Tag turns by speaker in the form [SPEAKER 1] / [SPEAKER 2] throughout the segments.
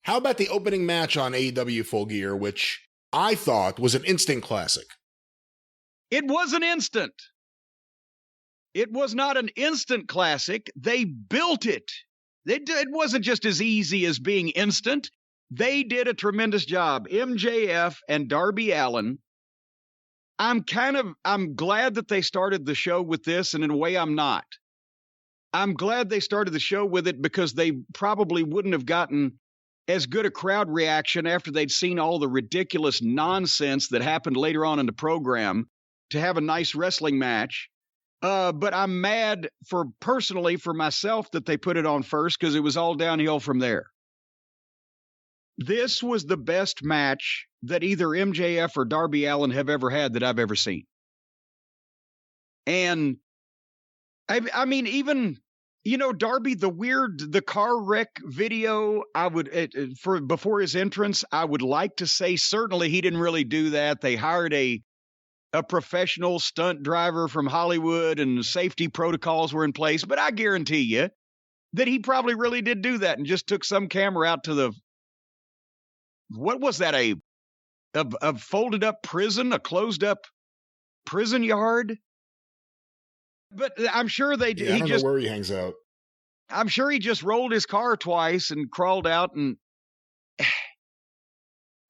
[SPEAKER 1] How about the opening match on AEW Full Gear, which I thought was an instant classic?
[SPEAKER 2] It was an instant. It was not an instant classic. They built it. It wasn't just as easy as being instant. They did a tremendous job. MJF and Darby Allin. I'm glad that they started the show with this, and in a way I'm not. I'm glad they started the show with it because they probably wouldn't have gotten as good a crowd reaction after they'd seen all the ridiculous nonsense that happened later on in the program to have a nice wrestling match. But I'm mad personally for myself that they put it on first because it was all downhill from there. This was the best match that either MJF or Darby Allin have ever had that I've ever seen. And I mean, even, Darby, the car wreck video, before his entrance, I would like to say certainly he didn't really do that. They hired a professional stunt driver from Hollywood and safety protocols were in place. But I guarantee you that he probably really did do that and just took some camera out to what was that, a folded up prison, a closed up prison yard? But I'm sure they did.
[SPEAKER 1] Yeah, I don't know where he hangs out.
[SPEAKER 2] I'm sure he just rolled his car twice and crawled out, and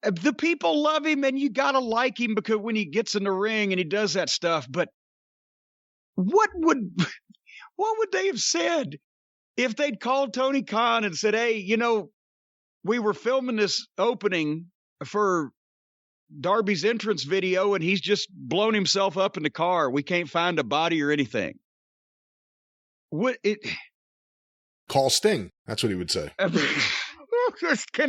[SPEAKER 2] the people love him, and you got to like him because when he gets in the ring and he does that stuff. But what would they have said if they'd called Tony Khan and said, hey, we were filming this opening for Darby's entrance video, and he's just blown himself up in the car. We can't find a body or anything.
[SPEAKER 1] Call Sting. That's what he would say.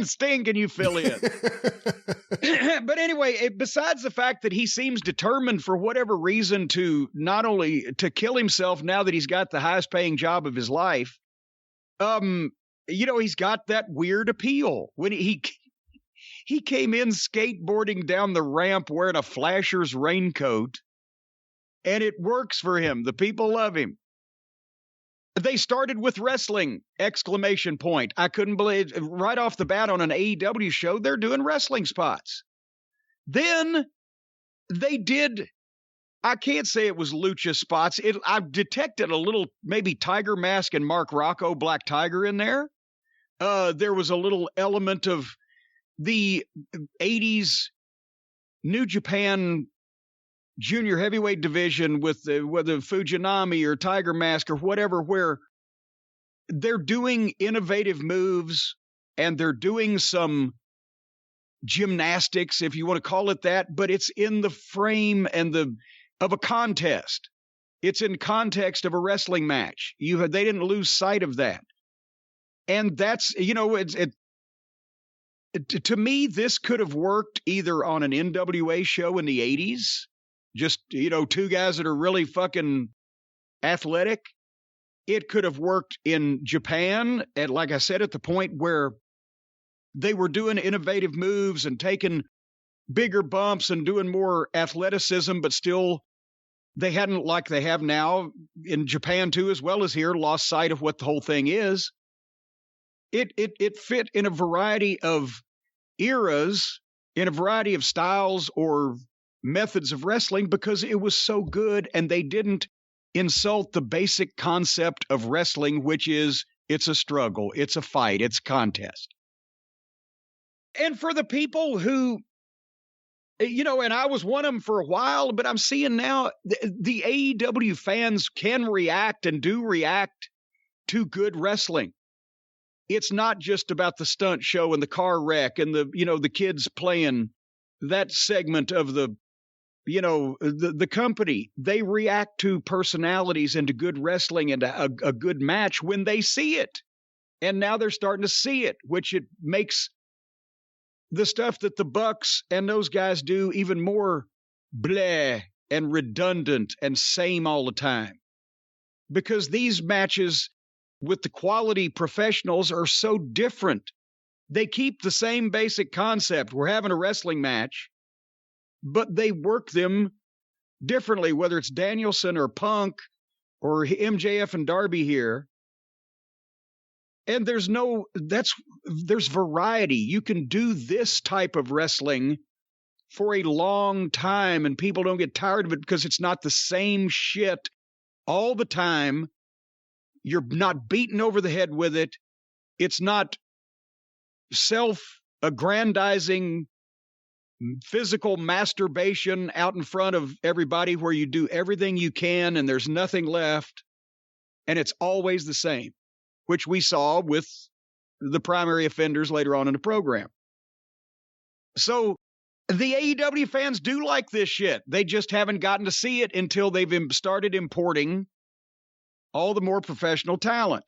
[SPEAKER 2] Sting, can you fill in? But anyway, besides the fact that he seems determined for whatever reason to not only to kill himself now that he's got the highest paying job of his life, he's got that weird appeal. When he came in skateboarding down the ramp wearing a Flasher's raincoat, and it works for him. The people love him. They started with wrestling, ! I couldn't believe right off the bat on an AEW show, they're doing wrestling spots. Then they did, I can't say it was lucha spots. I detected a little maybe Tiger Mask and Mark Rocco Black Tiger in there. There was a little element of the 80s New Japan junior heavyweight division with whether Fujinami or Tiger Mask or whatever, where they're doing innovative moves and they're doing some gymnastics, if you want to call it that, but it's in the frame of a contest. It's in context of a wrestling match. They didn't lose sight of that. And that's, to me, this could have worked either on an NWA show in the 80s, just, two guys that are really fucking athletic. It could have worked in Japan, and like I said, at the point where they were doing innovative moves and taking bigger bumps and doing more athleticism, but still they hadn't, like they have now in Japan too, as well as here, lost sight of what the whole thing is. It fit in a variety of eras, in a variety of styles or methods of wrestling because it was so good, and they didn't insult the basic concept of wrestling, which is it's a struggle, it's a fight, it's a contest. And for the people who, and I was one of them for a while, but I'm seeing now the AEW fans can react and do react to good wrestling. It's not just about the stunt show and the car wreck and the kids playing that segment of the company. They react to personalities and to good wrestling and a good match when they see it. And now they're starting to see it, which it makes the stuff that the Bucks and those guys do even more bleh and redundant and same all the time. Because these matches with the quality professionals are so different. They keep the same basic concept. We're having a wrestling match, but they work them differently, whether it's Danielson or Punk or MJF and Darby here. And there's variety. You can do this type of wrestling for a long time and people don't get tired of it because it's not the same shit all the time. You're not beaten over the head with it. It's not self-aggrandizing physical masturbation out in front of everybody where you do everything you can and there's nothing left. And it's always the same, which we saw with the primary offenders later on in the program. So the AEW fans do like this shit. They just haven't gotten to see it until they've started importing all the more professional talent.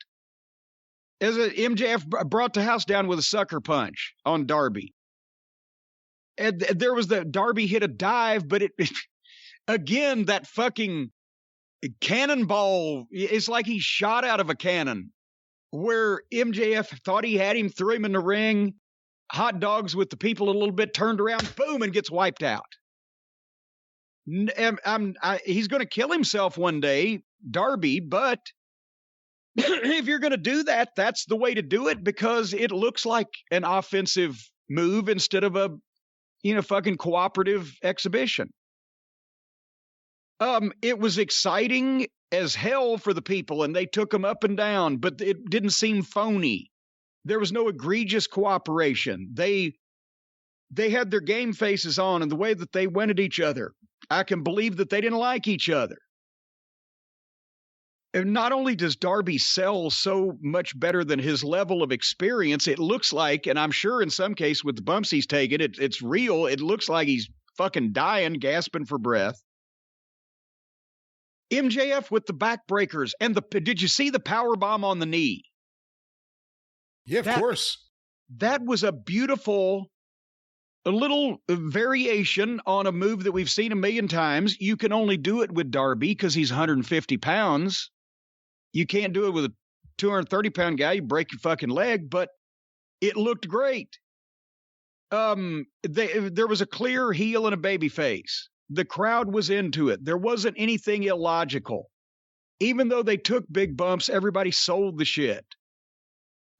[SPEAKER 2] As MJF brought the house down with a sucker punch on Darby. And there was Darby hit a dive, but again, that fucking cannonball, it's like he shot out of a cannon. Where MJF thought he had him, threw him in the ring, hot dogs with the people a little bit, turned around, boom, and gets wiped out. He's going to kill himself one day, Darby, but if you're going to do that, that's the way to do it because it looks like an offensive move instead of a, fucking cooperative exhibition. It was exciting as hell for the people, and they took them up and down, but it didn't seem phony. There was no egregious cooperation. They had their game faces on, and the way that they went at each other, I can believe that they didn't like each other. And not only does Darby sell so much better than his level of experience, it looks like, and I'm sure in some case with the bumps he's taken, it's real. It looks like he's fucking dying, gasping for breath. MJF with the backbreakers and did you see the power bomb on the knee?
[SPEAKER 1] Yeah, of course.
[SPEAKER 2] That was a little variation on a move that we've seen a million times. You can only do it with Darby because he's 150 pounds. You can't do it with a 230-pound guy. You break your fucking leg, but it looked great. There was a clear heel and a baby face. The crowd was into it. There wasn't anything illogical. Even though they took big bumps, everybody sold the shit.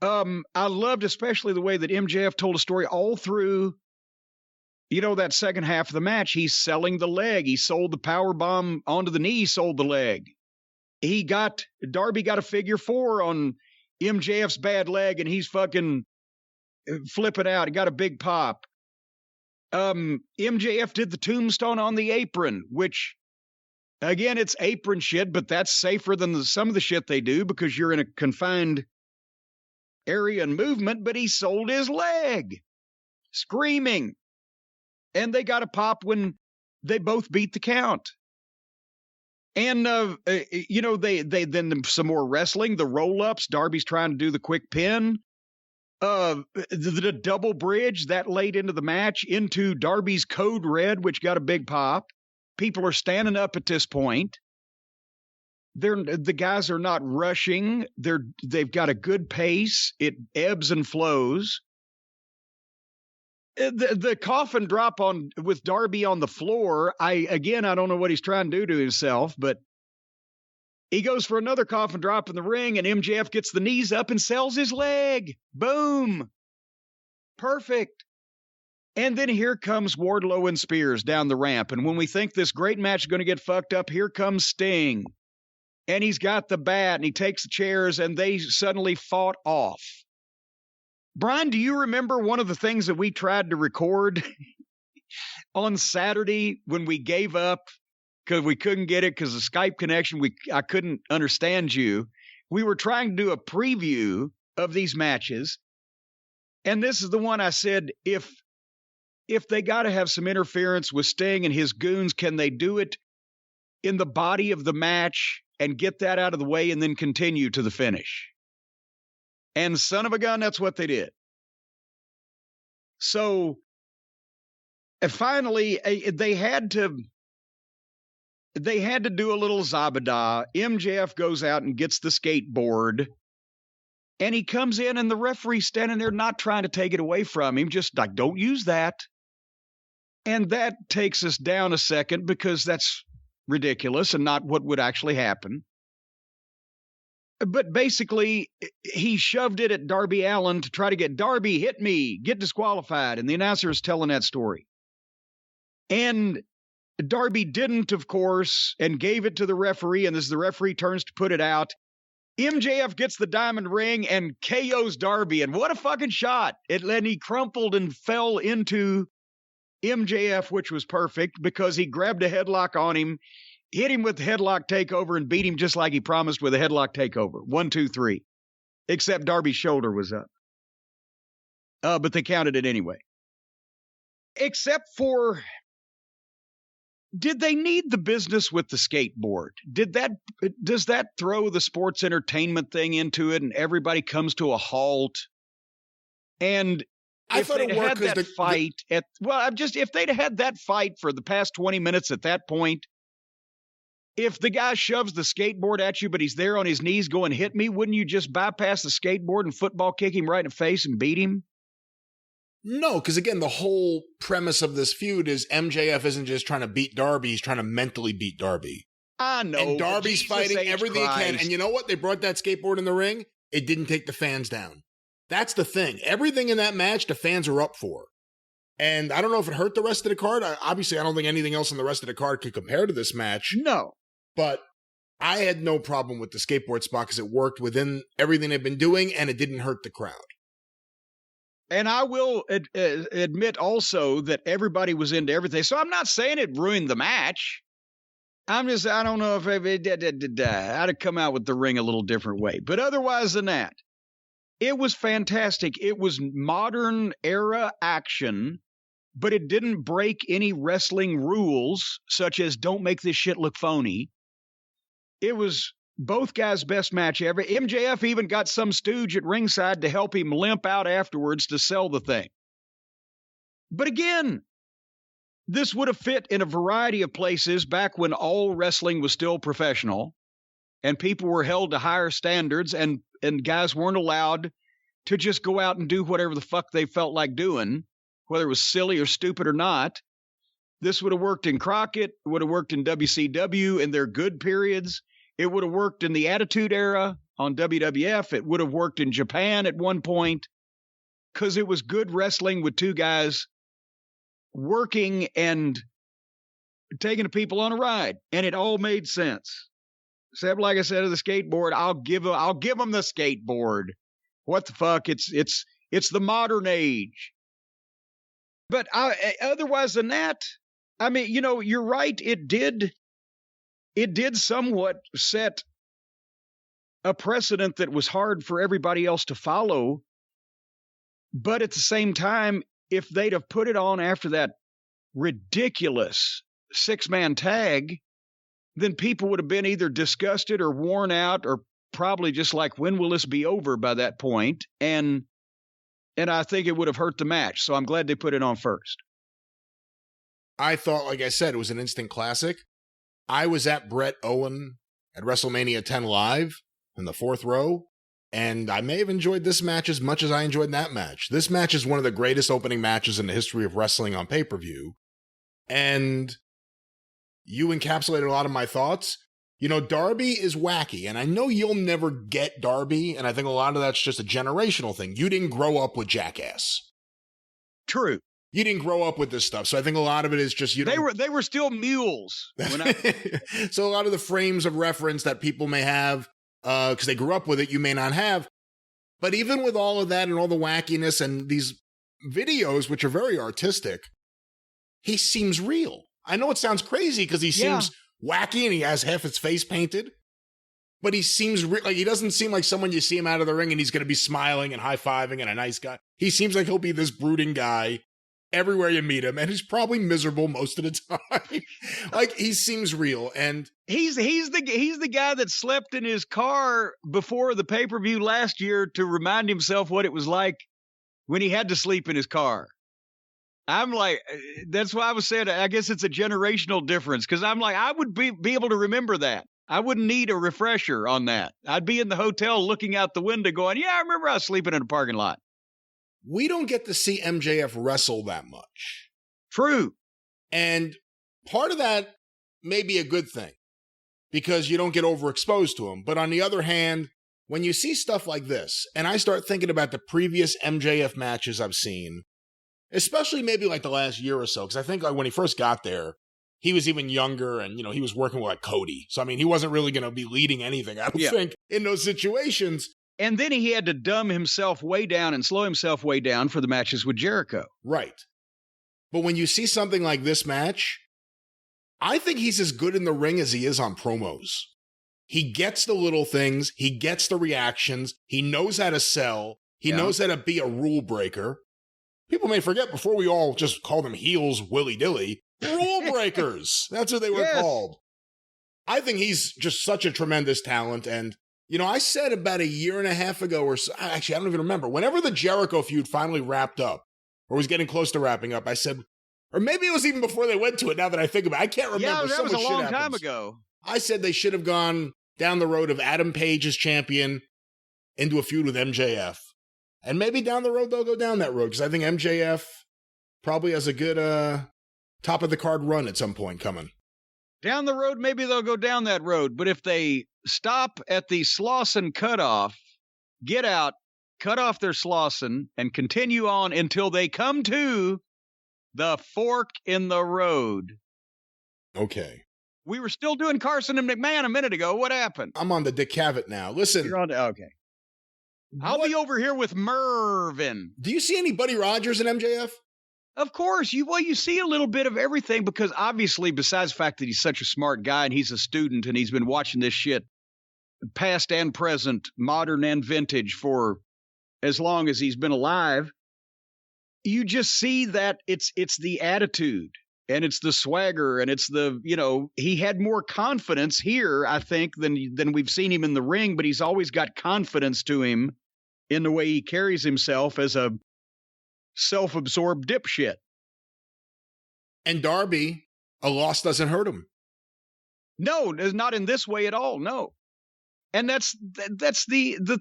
[SPEAKER 2] I loved especially the way that MJF told a story all through, that second half of the match. He's selling the leg. He sold the power bomb onto the knee, sold the leg. Darby got a figure 4 on MJF's bad leg, and he's fucking flipping out. He got a big pop. MJF did the tombstone on the apron, which, again, it's apron shit, but that's safer than some of the shit they do because you're in a confined area and movement, but he sold his leg, screaming. And they got a pop when they both beat the count. And, then some more wrestling, the roll-ups, Darby's trying to do the quick pin. The double bridge that late into the match into Darby's Code Red, which got a big pop. People are standing up at this point. The guys are not rushing. They've got a good pace. It ebbs and flows. The coffin drop with Darby on the floor. I don't know what he's trying to do to himself, but he goes for another coffin drop in the ring, and MJF gets the knees up and sells his leg. Boom. Perfect. And then here comes Wardlow and Spears down the ramp. And when we think this great match is going to get fucked up, here comes Sting. And he's got the bat, and he takes the chairs, and they suddenly fought off. Brian, do you remember one of the things that we tried to record on Saturday when we gave up? Because we couldn't get it because of Skype connection. I couldn't understand you. We were trying to do a preview of these matches. And this is the one I said, if they got to have some interference with Sting and his goons, can they do it in the body of the match and get that out of the way and then continue to the finish? And son of a gun, that's what they did. So finally, they had to do a little Zabada. MJF goes out and gets the skateboard. And he comes in, and the referee's standing there not trying to take it away from him, just like, don't use that. And that takes us down a second because that's ridiculous and not what would actually happen. But basically, he shoved it at Darby Allin to try to get Darby, hit me, get disqualified. And the announcer is telling that story. And Darby didn't, of course, and gave it to the referee. And as the referee turns to put it out, MJF gets the diamond ring and KOs Darby. And what a fucking shot. And he crumpled and fell into MJF, which was perfect because he grabbed a headlock on him, hit him with the headlock takeover, and beat him just like he promised with a headlock takeover. 1, 2, 3. Except Darby's shoulder was up. But they counted it anyway. Except for, did they need the business with the skateboard? Does that throw the sports entertainment thing into it and everybody comes to a halt? And
[SPEAKER 1] I
[SPEAKER 2] if
[SPEAKER 1] thought
[SPEAKER 2] they'd
[SPEAKER 1] it worked
[SPEAKER 2] had that fight if they'd had that fight for the past 20 minutes at that point, if the guy shoves the skateboard at you, but he's there on his knees going, hit me, wouldn't you just bypass the skateboard and football kick him right in the face and beat him?
[SPEAKER 1] No, because again, the whole premise of this feud is MJF isn't just trying to beat Darby, he's trying to mentally beat Darby.
[SPEAKER 2] I know.
[SPEAKER 1] And Darby's fighting everything he can.
[SPEAKER 2] Christ.
[SPEAKER 1] And you know what? They brought that skateboard in the ring. It didn't take the fans down. That's the thing. Everything in that match, the fans are up for. And I don't know if it hurt the rest of the card. Obviously, I don't think anything else in the rest of the card could compare to this match.
[SPEAKER 2] No.
[SPEAKER 1] But I had no problem with the skateboard spot because it worked within everything they've been doing, and it didn't hurt the crowd.
[SPEAKER 2] And I will admit also that everybody was into everything. So I'm not saying it ruined the match. I don't know if I'd have come out with the ring a little different way. But otherwise than that, it was fantastic. It was modern era action, but it didn't break any wrestling rules, such as don't make this shit look phony. It was both guys' best match ever. MJF even got some stooge at ringside to help him limp out afterwards to sell the thing. But again, this would have fit in a variety of places back when all wrestling was still professional and people were held to higher standards and guys weren't allowed to just go out and do whatever the fuck they felt like doing, whether it was silly or stupid or not. This would have worked in Crockett. It would have worked in WCW in their good periods. It would have worked in the Attitude Era on WWF. It would have worked in Japan at one point because it was good wrestling with two guys working and taking the people on a ride, and it all made sense. Except, like I said, of the skateboard, I'll give them the skateboard. What the fuck? It's the modern age. But otherwise than that, I mean, you're right. It did somewhat set a precedent that was hard for everybody else to follow. But at the same time, if they'd have put it on after that ridiculous 6-man tag, then people would have been either disgusted or worn out or probably just like, when will this be over by that point? And I think it would have hurt the match. So I'm glad they put it on first.
[SPEAKER 1] I thought, like I said, it was an instant classic. I was at Bret Owen at WrestleMania 10 Live in the 4th row, and I may have enjoyed this match as much as I enjoyed that match. This match is one of the greatest opening matches in the history of wrestling on pay-per-view, and you encapsulated a lot of my thoughts. Darby is wacky, and I know you'll never get Darby, and I think a lot of that's just a generational thing. You didn't grow up with Jackass.
[SPEAKER 2] True.
[SPEAKER 1] You didn't grow up with this stuff, so I think a lot of it is just
[SPEAKER 2] They were still mules.
[SPEAKER 1] So a lot of the frames of reference that people may have, because they grew up with it, you may not have. But even with all of that and all the wackiness and these videos, which are very artistic, he seems real. I know it sounds crazy because he seems wacky and he has half his face painted, but he seems like he doesn't seem like someone you see him out of the ring and he's going to be smiling and high-fiving and a nice guy. He seems like he'll be this brooding guy everywhere you meet him, and he's probably miserable most of the time. Like, he seems real, and
[SPEAKER 2] he's the guy that slept in his car before the pay-per-view last year to remind himself what it was like when he had to sleep in his car. I'm like, that's why I was saying, I guess it's a generational difference, because I'm like, I would be able to remember that. I wouldn't need a refresher on that. I'd be in the hotel looking out the window going, yeah, I remember I was sleeping in a parking lot.
[SPEAKER 1] We don't get to see MJF wrestle that much.
[SPEAKER 2] True.
[SPEAKER 1] And part of that may be a good thing, because you don't get overexposed to him. But on the other hand, when you see stuff like this, and I start thinking about the previous MJF matches I've seen, especially maybe like the last year or so, because I think like when he first got there, he was even younger and, he was working with like Cody. So, I mean, he wasn't really going to be leading anything, I don't think, in those situations.
[SPEAKER 2] And then he had to dumb himself way down and slow himself way down for the matches with Jericho.
[SPEAKER 1] Right. But when you see something like this match, I think he's as good in the ring as he is on promos. He gets the little things. He gets the reactions. He knows how to sell. He knows how to be a rule breaker. People may forget, before we all just called them heels willy-dilly, rule breakers. That's what they were called. I think he's just such a tremendous talent. And, I said about a year and a half ago or so, actually, I don't even remember, whenever the Jericho feud finally wrapped up, or was getting close to wrapping up, I said, or maybe it was even before they went to it, now that I think about it. I can't remember.
[SPEAKER 2] Yeah, that was a long time ago.
[SPEAKER 1] I said they should have gone down the road of Adam Page as champion into a feud with MJF. And maybe down the road they'll go down that road, because I think MJF probably has a good top of the card run at some point coming.
[SPEAKER 2] Down the road, maybe they'll go down that road. But if they stop at the Slauson cutoff, get out, cut off their Slauson, and continue on until they come to the fork in the road.
[SPEAKER 1] Okay.
[SPEAKER 2] We were still doing Carson and McMahon a minute ago. What happened?
[SPEAKER 1] I'm on the Dick Cavett now. Listen.
[SPEAKER 2] You're on. Okay. I'll be over here with Mervin.
[SPEAKER 1] Do you see any Buddy Rogers in MJF?
[SPEAKER 2] Of course. You see a little bit of everything, because obviously, besides the fact that he's such a smart guy and he's a student and he's been watching this shit past and present, modern and vintage, for as long as he's been alive, you just see that it's the attitude and it's the swagger and it's the, he had more confidence here, I think, than we've seen him in the ring, but he's always got confidence to him in the way he carries himself as a self-absorbed dipshit.
[SPEAKER 1] And Darby, a loss doesn't hurt him.
[SPEAKER 2] No, not in this way at all. No. And that's the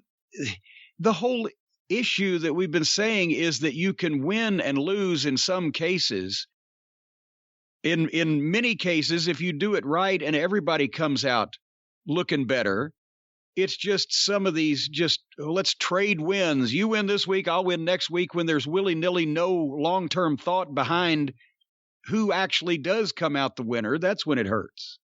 [SPEAKER 2] whole issue that we've been saying, is that you can win and lose in some cases. In many cases, if you do it right and everybody comes out looking better, it's just some of these let's trade wins. You win this week, I'll win next week, when there's willy-nilly no long-term thought behind who actually does come out the winner. That's when it hurts.